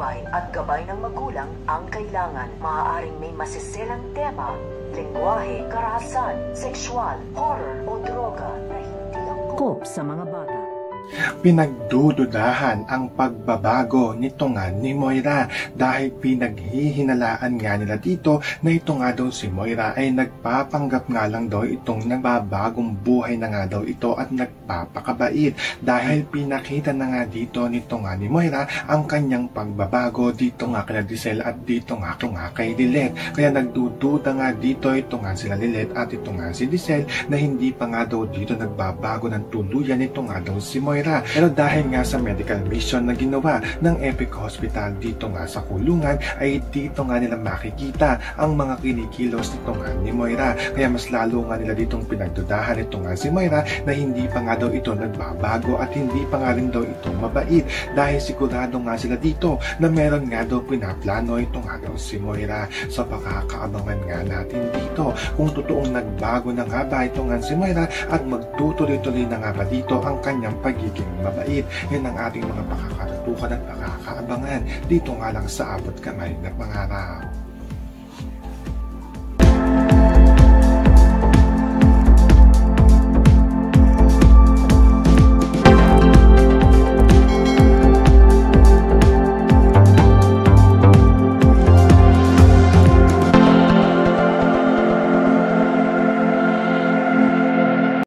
patnubay at gabay ng magulang ang kailangan. Maaaring may masiselang tema, lengguwahe, karahasan, sexual, horror o droga na hindi angkop sa mga bata. Pinagdududahan ang pagbabago nito nga ni Moira dahil pinaghihinalaan nga nila dito na ito nga daw si Moira ay nagpapanggap nga lang daw itong nagbabagong buhay na nga daw ito at nagpapakabait dahil pinakita na nga dito nito nga ni Moira ang kanyang pagbabago dito nga kay Dicel at dito nga kay Lilet. Kaya nagdududa nga dito ito nga sila Lilet at ito nga si Dicel na hindi pa nga daw dito nagbabago ng tuluyan ito nga daw si Moira. Pero dahil nga sa medical mission na ginawa ng Epic Hospital dito nga sa kulungan ay dito nga nila makikita ang mga kinikilos nito nga ni Moira. Kaya mas lalo nga nila ditong pinagdudahan ito nga si Moira na hindi pa nga daw ito nagbabago at hindi pa nga rin daw ito mabait dahil sigurado nga sila dito na meron nga daw pinaplano ito nga daw si Moira. So pakakaabangan nga natin dito kung totoong nagbago na nga ba ito nga si Moira at magtutuloy-tuloy na nga ba dito ang kanyang pagiging mabait. Yan ang ating mga pakakatutukan at pakakaabangan dito nga lang sa Abot Kamay na Pangarap.